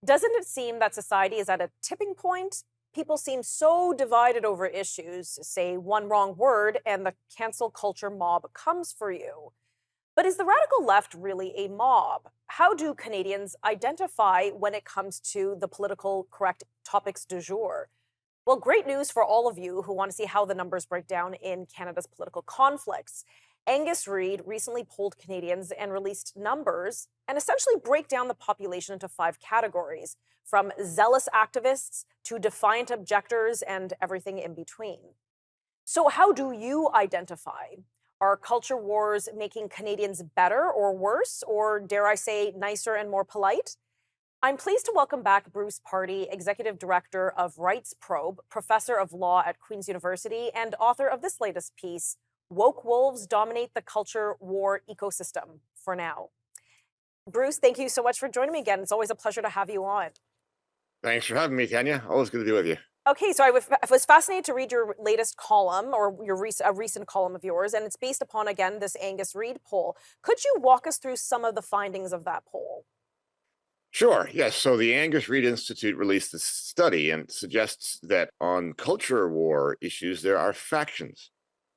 Doesn't it seem that society is at a tipping point? People seem so divided over issues, say one wrong word, and the cancel culture mob comes for you. But is the radical left really a mob? How do Canadians identify when it comes to the political correct topics du jour? Well, great news for all of you who want to see how the numbers break down in Canada's political conflicts. Angus Reid recently polled Canadians and released numbers and essentially break down the population into five categories, from zealous activists to defiant objectors and everything in between. So, how do you identify? Are culture wars making Canadians better or worse, or dare I say, nicer and more polite? I'm pleased to welcome back Bruce Pardy, Executive Director of Rights Probe, Professor of Law at Queen's University, and author of this latest piece, Woke Wolves Dominate the Culture War Ecosystem for Now. Bruce, thank you so much for joining me again. It's always a pleasure to have you on. Thanks for having me, Tanya. Always good to be with you. Okay, so I was fascinated to read your latest column or a recent column of yours, and it's based upon, again, this Angus Reid poll. Could you walk us through some of the findings of that poll? Sure. Yes. So the Angus Reid Institute released this study and suggests that on culture war issues, there are factions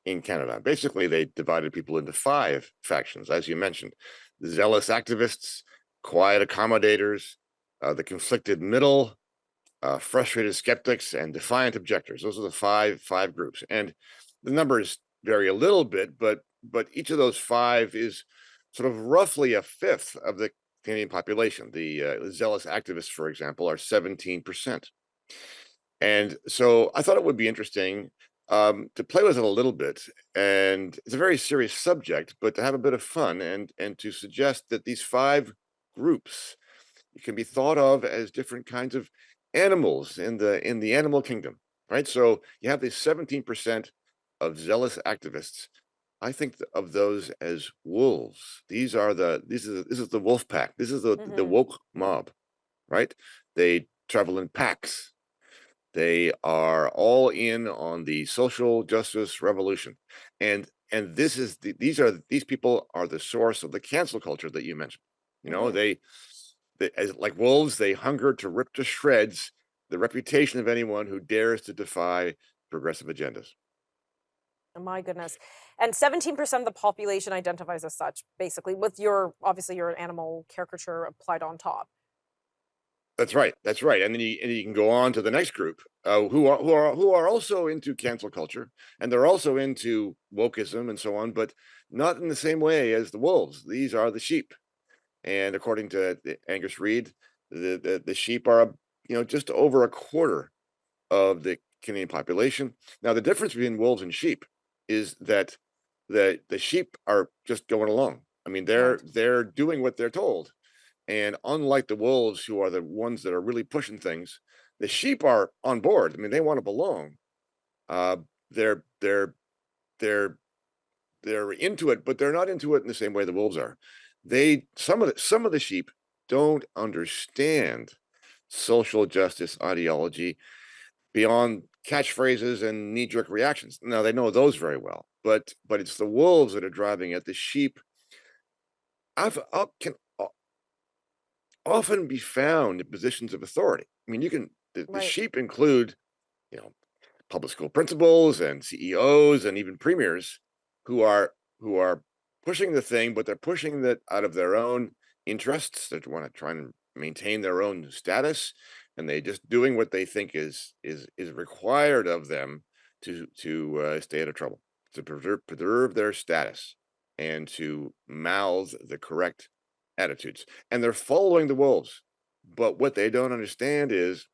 in Canada. Basically, they divided people into five factions, as you mentioned: the zealous activists, quiet accommodators, the conflicted middle, frustrated skeptics, and defiant objectors. Those are the five groups, and the numbers vary a little bit, but each of those five is sort of roughly a fifth of the Canadian population. The zealous activists, for example, are 17%, and so I thought it would be interesting to play with it a little bit. And it's a very serious subject, but to have a bit of fun and to suggest that these five groups can be thought of as different kinds of animals in the animal kingdom, right? So you have these 17% of zealous activists. I think of those as wolves. This is the wolf pack. This is the Hmm. woke mob, right? They travel in packs. They are all in on the social justice revolution, and these people are the source of the cancel culture that you mentioned. You know, Hmm. they as like wolves, they hunger to rip to shreds the reputation of anyone who dares to defy progressive agendas. Oh my goodness. And 17% of the population identifies as such, basically, with your obviously your animal caricature applied on top. That's right. That's right. And then you can go on to the next group who are also into cancel culture, and they're also into wokeism and so on, but not in the same way as the wolves. These are the sheep, and according to Angus Reid, the sheep are just over a quarter of the Canadian population. Now, the difference between wolves and sheep is that the sheep are just going along. I mean, Right. they're doing what they're told, and unlike the wolves, who are the ones that are really pushing things, the sheep are on board. I mean, they want to belong. Uh, they're they're they're they're into it, but they're not into it in the same way the wolves are. Some of the sheep don't understand social justice ideology beyond catchphrases and knee-jerk reactions. Now they know those very well, but it's the wolves that are driving it. The sheep can often be found in positions of authority. I mean, the Right. sheep include, you know, public school principals and CEOs and even premiers who are pushing the thing, but they're pushing that out of their own interests. They want to try and maintain their own status, and they just doing what they think is required of them to stay out of trouble, to preserve their status, and to mouth the correct attitudes. And they're following the wolves. But what they don't understand is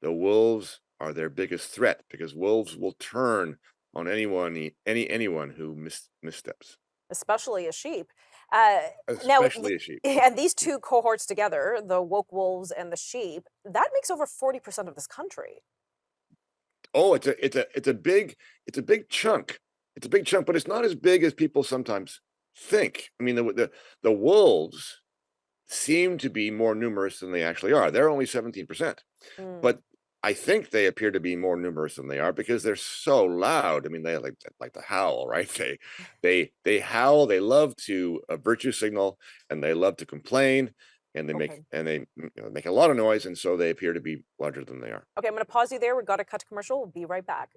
the wolves are their biggest threat, because wolves will turn on anyone who missteps, Especially a sheep. Uh, now, especially a sheep. and these two cohorts together, the woke wolves and the sheep, that makes over 40% of this country. Oh, it's a big chunk. It's a big chunk, but it's not as big as people sometimes think. I mean, the wolves seem to be more numerous than they actually are. They're only 17%. Mm, But I think they appear to be more numerous than they are because they're so loud. I mean, they like to howl, right? They howl. They love to virtue signal, and they love to complain. and Okay. make a lot of noise, and so they appear to be larger than they are. Okay, I'm going to pause you there. We've got to cut to commercial. We'll be right back.